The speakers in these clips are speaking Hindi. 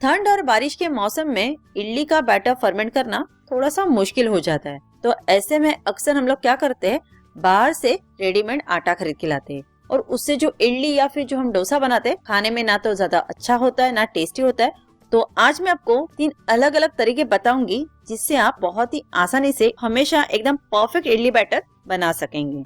ठंड और बारिश के मौसम में इडली का बैटर फर्मेंट करना थोड़ा सा मुश्किल हो जाता है। तो ऐसे में अक्सर हम लोग क्या करते हैं, बाहर से रेडीमेड आटा खरीद के लाते हैं और उससे जो इडली या फिर जो हम डोसा बनाते हैं खाने में ना तो ज्यादा अच्छा होता है ना टेस्टी होता है। तो आज मैं आपको 3 अलग अलग तरीके बताऊंगी जिससे आप बहुत ही आसानी से हमेशा एकदम परफेक्ट इडली बैटर बना सकेंगे।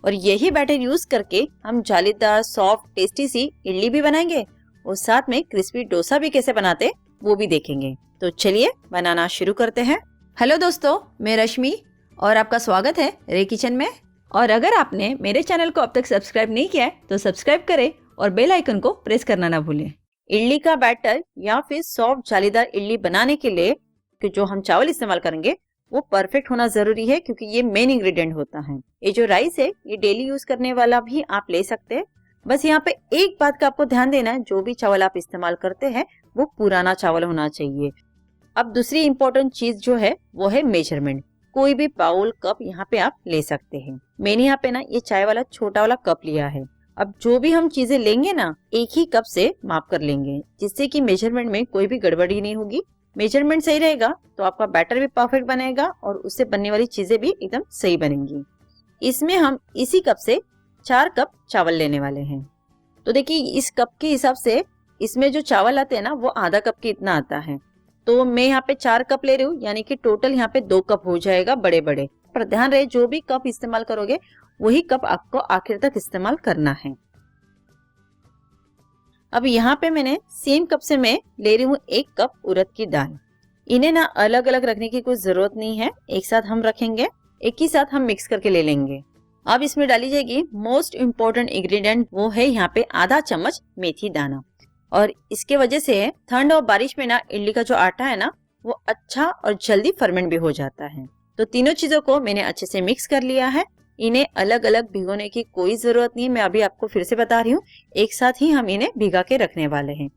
और यही बैटर यूज करके हम जालीदार सॉफ्ट टेस्टी सी इडली भी बनाएंगे और साथ में क्रिस्पी डोसा भी कैसे बनाते वो भी देखेंगे। तो चलिए बनाना शुरू करते हैं। हेलो दोस्तों, मैं रश्मि और आपका स्वागत है रे किचन में। और अगर आपने मेरे चैनल को अब तक सब्सक्राइब नहीं किया है तो सब्सक्राइब करें और बेल आइकन को प्रेस करना ना भूलें। इडली का बैटर या फिर सॉफ्ट जालीदार इडली बनाने के लिए कि जो हम चावल इस्तेमाल करेंगे वो परफेक्ट होना जरूरी है, क्योंकि ये मेन इंग्रेडिएंट होता है। ये जो राइस है ये डेली यूज करने वाला भी आप ले सकते हैं। बस यहाँ पे एक बात का आपको ध्यान देना है, जो भी चावल आप इस्तेमाल करते हैं वो पुराना चावल होना चाहिए। अब दूसरी इम्पोर्टेंट चीज जो है वो है मेजरमेंट। कोई भी बाउल कप यहाँ पे आप ले सकते हैं। मैंने यहाँ पे ना ये चाय वाला छोटा वाला कप लिया है। अब जो भी हम चीजें लेंगे ना एक ही कप से माप कर लेंगे, जिससे कि मेजरमेंट में कोई भी गड़बड़ी नहीं होगी। मेजरमेंट सही रहेगा तो आपका बैटर भी परफेक्ट बनेगा और उससे बनने वाली चीजें भी एकदम सही बनेंगी। इसमें हम इसी कप से 4 कप चावल लेने वाले हैं। तो देखिए इस कप के हिसाब से इसमें जो चावल आते हैं ना वो आधा कप के इतना आता है। तो मैं यहाँ पे 4 कप ले रही हूँ, यानी कि टोटल यहाँ पे 2 कप हो जाएगा बड़े बड़े। पर ध्यान रहे जो भी कप इस्तेमाल करोगे वही कप आपको आखिर तक इस्तेमाल करना है। अब यहाँ पे मैंने सेम कप से मैं ले रही हूँ 1 कप उड़द की दाल। इन्हें ना अलग अलग रखने की कोई जरूरत नहीं है, एक साथ हम रखेंगे, एक ही साथ हम मिक्स करके ले लेंगे। अब इसमें डाली जाएगी मोस्ट इम्पोर्टेंट इंग्रेडिएंट, वो है यहाँ पे आधा चम्मच मेथी दाना। और इसके वजह से ठंड और बारिश में ना इडली का जो आटा है ना वो अच्छा और जल्दी फर्मेंट भी हो जाता है। तो तीनों चीजों को मैंने अच्छे से मिक्स कर लिया है। इन्हें अलग अलग भिगोने की कोई जरूरत नहीं है, मैं अभी आपको फिर से बता रही हूँ, एक साथ ही हम इन्हें भिगा के रखने वाले हैं।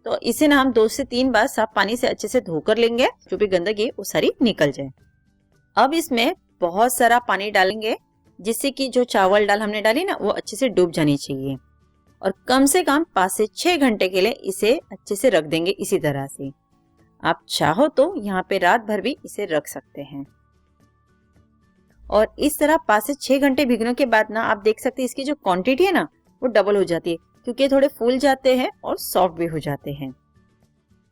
तो इसे ना हम 2 से 3 बार साफ पानी से अच्छे से धोकर लेंगे, जो भी गंदगी वो सारी निकल जाए। अब इसमें बहुत सारा पानी डालेंगे, जिससे कि जो चावल दाल हमने डाली ना वो अच्छे से डूब जानी चाहिए। और कम से कम 5 से 6 घंटे के लिए इसे अच्छे से रख देंगे इसी तरह से। आप चाहो तो यहाँ पे रात भर भी इसे रख सकते हैं। और इस तरह 5 से 6 घंटे भिगने के बाद ना आप देख सकते हैं इसकी जो क्वांटिटी है ना वो डबल हो जाती है, क्योंकि थोड़े फूल जाते हैं और सॉफ्ट भी हो जाते हैं।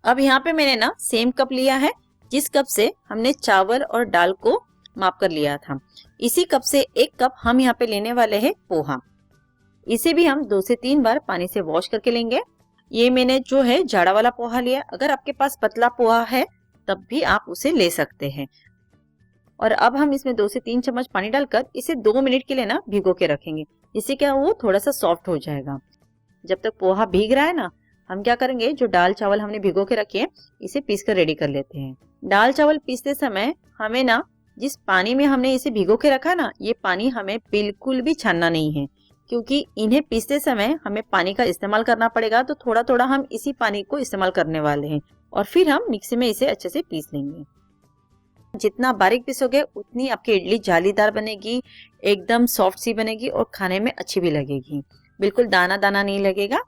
अब यहाँ पे मैंने ना सेम कप लिया है जिस कप से हमने चावल और दाल को माप कर लिया था। इसी कप से 1 कप हम यहाँ पे लेने वाले हैं पोहा। इसे भी हम 2 से 3 बार पानी से वॉश करके लेंगे। ये मैंने जो है जाड़ा वाला पोहा लिया, अगर आपके पास पतला पोहा है तब भी आप उसे ले सकते हैं। और अब हम इसमें 2 से 3 चम्मच पानी डालकर इसे 2 मिनट के लिए ना भिगो के रखेंगे, इससे क्या वो थोड़ा सा सॉफ्ट हो जाएगा। जब तक पोहा भीग रहा है ना हम क्या करेंगे, जो दाल चावल हमने भिगो के रखे हैं इसे पीस कर रेडी कर लेते हैं। दाल चावल पीसते समय हमें ना जिस पानी में हमने इसे भिगो के रखा ना ये पानी हमें बिल्कुल भी छानना नहीं है, क्योंकि इन्हें पीसते समय हमें पानी का इस्तेमाल करना पड़ेगा। तो थोड़ा थोड़ा हम इसी पानी को इस्तेमाल करने वाले हैं और फिर हम मिक्सी में इसे अच्छे से पीस लेंगे। जितना बारीक पीसोगे उतनी आपकी इडली जालीदार बनेगी, एकदम सॉफ्ट सी बनेगी और खाने में अच्छी भी लगेगी, बिल्कुल दाना दाना नहीं लगेगा।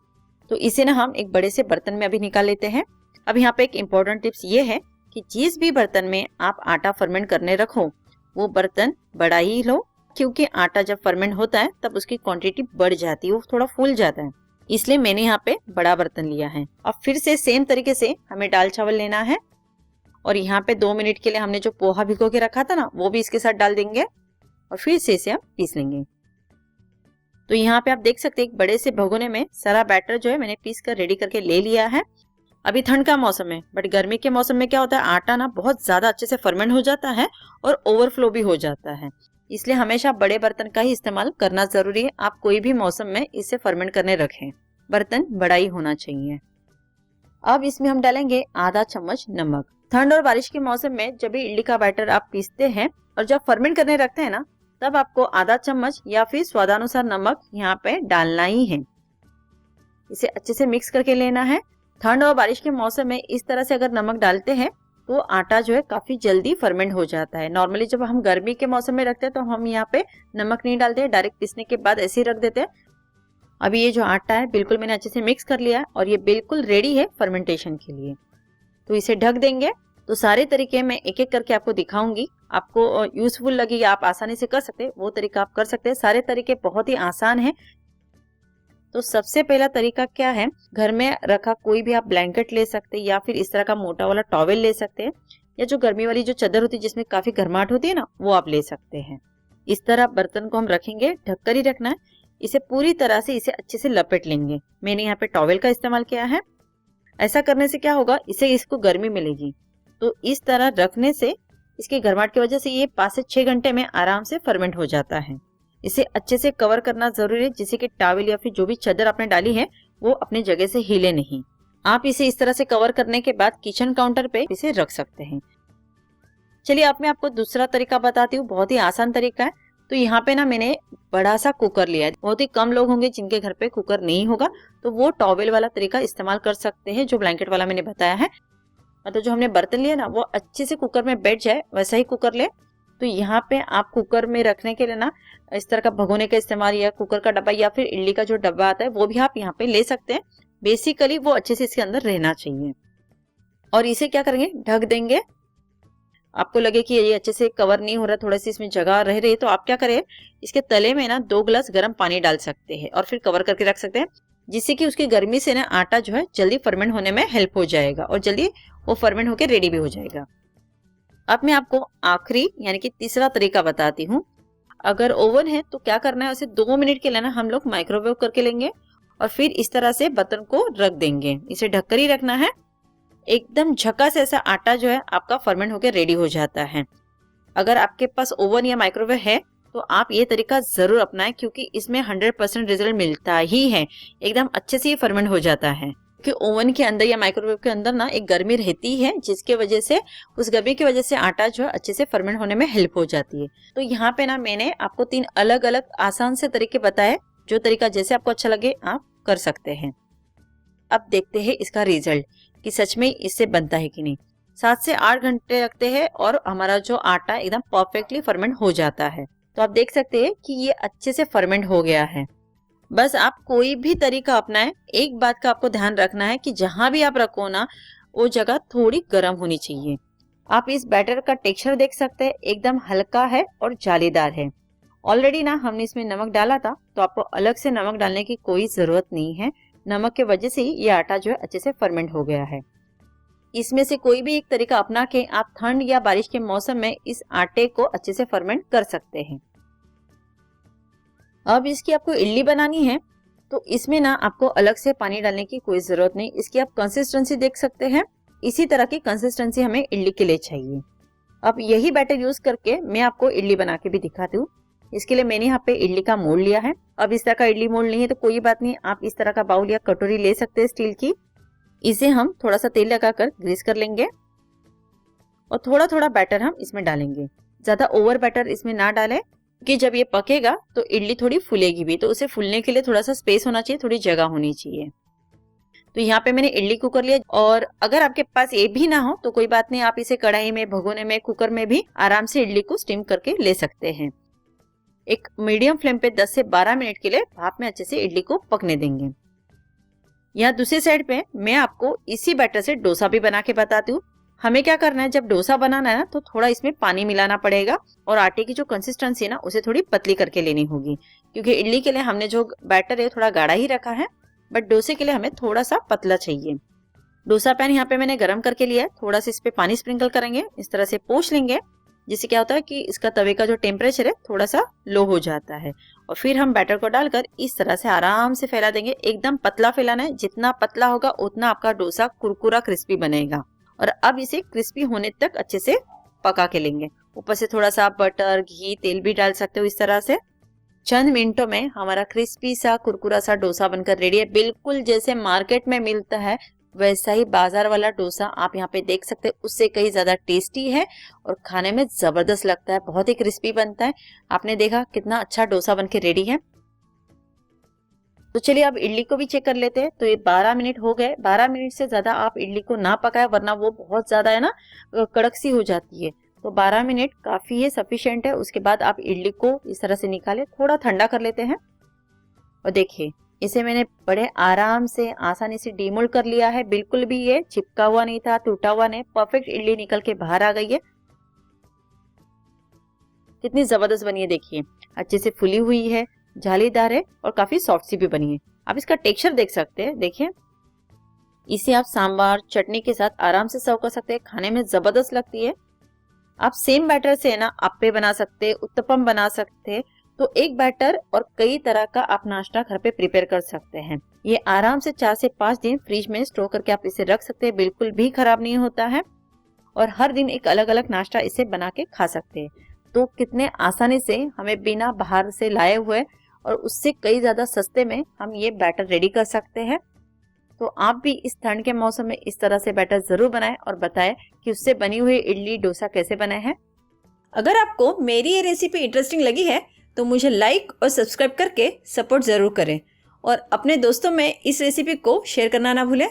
तो इसे ना हम एक बड़े से बर्तन में अभी निकाल लेते हैं। अब यहाँ पे एक इम्पोर्टेंट टिप्स ये है कि जिस भी बर्तन में आप आटा फर्मेंट करने रखो वो बर्तन बड़ा ही लो, क्योंकि आटा जब फर्मेंट होता है तब उसकी क्वांटिटी बढ़ जाती है, वो थोड़ा फूल जाता है, इसलिए मैंने यहाँ पे बड़ा बर्तन लिया है। अब फिर से सेम तरीके से हमें दाल चावल लेना है और यहाँ पे 2 मिनट के लिए हमने जो पोहा भिगो के रखा था ना वो भी इसके साथ डाल देंगे और फिर से इसे हम पीस लेंगे। तो यहाँ पे आप देख सकते हैं एक बड़े से भगोने में सारा बैटर जो है मैंने पीस कर रेडी करके ले लिया है। अभी ठंड का मौसम है, बट गर्मी के मौसम में क्या होता है आटा ना बहुत ज्यादा अच्छे से फर्मेंट हो जाता है और ओवरफ्लो भी हो जाता है, इसलिए हमेशा बड़े बर्तन का ही इस्तेमाल करना जरूरी है। आप कोई भी मौसम में इसे फर्मेंट करने रखें, बर्तन बड़ा ही होना चाहिए। अब इसमें हम डालेंगे आधा चम्मच नमक। ठंड और बारिश के मौसम में जब भी इडली का बैटर आप पीसते हैं और जब फर्मेंट करने रखते हैं ना तब आपको आधा चम्मच या फिर स्वादानुसार नमक यहाँ पे डालना ही है। इसे अच्छे से मिक्स करके लेना है। ठंड और बारिश के मौसम में इस तरह से अगर नमक डालते हैं तो आटा जो है काफी जल्दी फर्मेंट हो जाता है। नॉर्मली जब हम गर्मी के मौसम में रखते हैं तो हम यहाँ पे नमक नहीं डालते, डायरेक्ट पीसने के बाद ऐसे ही रख देते हैं। अभी ये जो आटा है बिल्कुल मैंने अच्छे से मिक्स कर लिया है और ये बिल्कुल रेडी है फर्मेंटेशन के लिए। तो इसे ढक देंगे। तो सारे तरीके मैं एक एक करके आपको दिखाऊंगी, आपको यूजफुल लगेगा, आप आसानी से कर सकते हैं वो तरीका आप कर सकते हैं। सारे तरीके बहुत ही आसान है। तो सबसे पहला तरीका क्या है, घर में रखा कोई भी आप ब्लैंकेट ले सकते हैं या फिर इस तरह का मोटा वाला टॉवेल ले सकते हैं, या जो गर्मी वाली जो चादर होती है जिसमें काफी गर्माहट होती है ना, वो आप ले सकते हैं। इस तरह बर्तन को हम रखेंगे, ढककर ही रखना है। इसे पूरी तरह से इसे अच्छे से लपेट लेंगे। मैंने यहाँ पे टॉवेल का इस्तेमाल किया है। ऐसा करने से क्या होगा, इसको गर्मी मिलेगी। तो इस तरह रखने से इसकी गर्माहट की वजह से ये 5 से 6 घंटे में आराम से फर्मेंट हो जाता है। इसे अच्छे से कवर करना जरूरी है, जिससे कि टॉवेल या फिर जो भी चादर आपने डाली है वो अपनी जगह से हिले नहीं। आप इसे इस तरह से कवर करने के बाद किचन काउंटर पे इसे रख सकते हैं। चलिए अब मैं आपको दूसरा तरीका बताती हूँ, बहुत ही आसान तरीका है। तो यहाँ पे ना मैंने बड़ा सा कुकर लिया है। बहुत ही कम लोग होंगे जिनके घर पे कुकर नहीं होगा, तो वो टॉवेल वाला तरीका इस्तेमाल कर सकते हैं जो ब्लैंकेट वाला मैंने बताया है। मतलब जो हमने बर्तन लिया ना वो अच्छे से कुकर में बैठ जाए वैसा ही कुकर ले। तो यहाँ पे आप कुकर में रखने के लिए ना इस तरह का भगोने का इस्तेमाल, या कुकर का डब्बा या फिर इडली का जो डब्बा आता है वो भी आप यहाँ पे ले सकते हैं। बेसिकली वो अच्छे से इसके अंदर रहना चाहिए। और इसे क्या करेंगे, ढक देंगे। आपको लगे कि ये अच्छे से कवर नहीं हो रहा, थोड़ा सी इसमें जगह रह रही है, तो आप क्या करें, इसके तले में ना 2 गिलास गर्म पानी डाल सकते हैं और फिर कवर करके रख सकते हैं, जिससे कि उसकी गर्मी से ना आटा जो है जल्दी फर्मेंट होने में हेल्प हो जाएगा और जल्दी वो फर्मेंट होकर रेडी भी हो जाएगा। अब मैं आपको आखिरी यानी कि तीसरा तरीका बताती हूँ। अगर ओवन है तो क्या करना है, उसे 2 मिनट के लिए ना हम लोग माइक्रोवेव करके लेंगे और फिर इस तरह से बर्तन को रख देंगे। इसे ढककर ही रखना है। एकदम झकास ऐसा आटा जो है आपका फर्मेंट होकर रेडी हो जाता है। अगर आपके पास ओवन या माइक्रोवेव है तो आप ये तरीका जरूर अपनाएं, क्योंकि इसमें 100% रिजल्ट मिलता ही है। एकदम अच्छे से ये फर्मेंट हो जाता है, क्योंकि ओवन के अंदर या माइक्रोवेव के अंदर ना एक गर्मी रहती है, जिसके वजह से उस गर्मी की वजह से आटा जो है अच्छे से फर्मेंट होने में हेल्प हो जाती है। तो यहाँ पे ना मैंने आपको 3 अलग अलग आसान से तरीके बताए। जो तरीका जैसे आपको अच्छा लगे आप कर सकते हैं। अब देखते हैं इसका रिजल्ट कि सच में इससे बनता है कि नहीं। 7 से 8 घंटे लगते हैं और हमारा जो आटा एकदम परफेक्टली फर्मेंट हो जाता है। तो आप देख सकते हैं कि ये अच्छे से फर्मेंट हो गया है। बस आप कोई भी तरीका अपनाएं, एक बात का आपको ध्यान रखना है कि जहां भी आप रखो ना वो जगह थोड़ी गर्म होनी चाहिए। आप इस बैटर का टेक्सचर देख सकते हैं, एकदम हल्का है और जालीदार है। ऑलरेडी ना हमने इसमें नमक डाला था, तो आपको अलग से नमक डालने की कोई जरूरत नहीं है। नमक के वजह से ही ये आटा जो है अच्छे से फर्मेंट हो गया है। इसमें से कोई भी एक तरीका अपना के आप ठंड या बारिश के मौसम में इस आटे को अच्छे से फर्मेंट कर सकते हैं। अब इसकी आपको इडली बनानी है तो इसमें ना आपको अलग से पानी डालने की कोई जरूरत नहीं। इसकी आप कंसिस्टेंसी देख सकते हैं, इसी तरह की कंसिस्टेंसी हमें इडली के लिए चाहिए। अब यही बैटर यूज करके मैं आपको इडली बना के भी दिखाती हूँ। इसके लिए मैंने यहाँ पे इडली का मोल्ड लिया है। अब इस तरह का इडली मोल्ड नहीं है तो कोई बात नहीं, आप इस तरह का बाउल या कटोरी ले सकते हैं स्टील की। इसे हम थोड़ा सा तेल लगाकर ग्रीस कर लेंगे और थोड़ा थोड़ा बैटर हम इसमें डालेंगे। ज्यादा ओवर बैटर इसमें ना डालें, कि जब ये पकेगा तो इडली थोड़ी फूलेगी भी, तो उसे फूलने के लिए थोड़ा सा स्पेस होना चाहिए, थोड़ी जगह होनी चाहिए। तो यहाँ पे मैंने इडली कुकर लिया, और अगर आपके पास ये भी ना हो तो कोई बात नहीं, आप इसे कढ़ाई में, भगोने में, कुकर में भी आराम से इडली को स्टीम करके ले सकते हैं। एक मीडियम फ्लेम पे 10 से 12 मिनट के लिए भाप में अच्छे से इडली को पकने देंगे। यहाँ दूसरी साइड पे मैं आपको इसी बैटर से डोसा भी बना के बताती हूँ। हमें क्या करना है, जब डोसा बनाना है ना तो थोड़ा इसमें पानी मिलाना पड़ेगा और आटे की जो कंसिस्टेंसी है ना उसे थोड़ी पतली करके लेनी होगी, क्योंकि इडली के लिए हमने जो बैटर है थोड़ा गाढ़ा ही रखा है, बट डोसे के लिए हमें थोड़ा सा पतला चाहिए। डोसा पैन यहाँ पे मैंने गर्म करके लिया है, थोड़ा सा इस पे पानी स्प्रिंकल करेंगे, इस तरह से पोंछ लेंगे, जिससे क्या होता है कि इसका तवे का जो टेम्परेचर है थोड़ा सा लो हो जाता है। और फिर हम बैटर को डालकर इस तरह से आराम से फैला देंगे। एकदम पतला फैलाना है, जितना पतला होगा उतना आपका डोसा कुरकुरा क्रिस्पी बनेगा। और अब इसे क्रिस्पी होने तक अच्छे से पका के लेंगे। ऊपर से थोड़ा सा बटर, घी, तेल भी डाल सकते हो। इस तरह से चंद मिनटों में हमारा क्रिस्पी सा कुरकुरा सा डोसा बनकर रेडी है। बिल्कुल जैसे मार्केट में मिलता है वैसा ही बाजार वाला डोसा आप यहाँ पे देख सकते हैं, उससे कहीं ज्यादा टेस्टी है और खाने में जबरदस्त लगता है, बहुत ही क्रिस्पी बनता है। आपने देखा कितना अच्छा डोसा बनके रेडी है। तो चलिए अब इडली को भी चेक कर लेते हैं। तो ये 12 मिनट हो गए। 12 मिनट से ज्यादा आप इडली को ना पकाए, वरना वो बहुत ज्यादा है ना कड़क सी हो जाती है। तो 12 मिनट काफी है, सफिशिएंट है। उसके बाद आप इडली को इस तरह से निकाले, थोड़ा ठंडा कर लेते हैं और देखिए इसे मैंने बड़े आराम से आसानी से डीमोल्ड कर लिया है। बिल्कुल भी ये चिपका हुआ नहीं था, टूटा हुआ नहीं, परफेक्ट इडली निकल के बाहर आ गई है। कितनी जबरदस्त बनी है देखिए, अच्छे से फुली हुई है, जालीदार है और काफी सॉफ्ट सी भी बनी है। आप इसका टेक्सचर देख सकते हैं, देखिए। इसे आप सांभर चटनी के साथ आराम से सर्व कर सकते हैं, खाने में जबरदस्त लगती है। आप सेम बैटर से ना अप्पे बना सकते हैं, उत्तपम बना सकते हैं। तो एक बैटर और कई तरह का आप नाश्ता घर पे प्रिपेयर कर सकते हैं। ये आराम से 4 से 5 दिन फ्रिज में स्टोर करके आप इसे रख सकते हैं, बिल्कुल भी खराब नहीं होता है। और हर दिन एक अलग अलग नाश्ता इसे बना के खा सकते हैं। तो कितने आसानी से हमें बिना बाहर से लाए हुए और उससे कई ज्यादा सस्ते में हम ये बैटर रेडी कर सकते हैं। तो आप भी इस ठंड के मौसम में इस तरह से बैटर जरूर बनाएं और बताएं कि उससे बनी हुई इडली डोसा कैसे बने हैं। अगर आपको मेरी ये रेसिपी इंटरेस्टिंग लगी है तो मुझे लाइक और सब्सक्राइब करके सपोर्ट ज़रूर करें और अपने दोस्तों में इस रेसिपी को शेयर करना ना भूलें।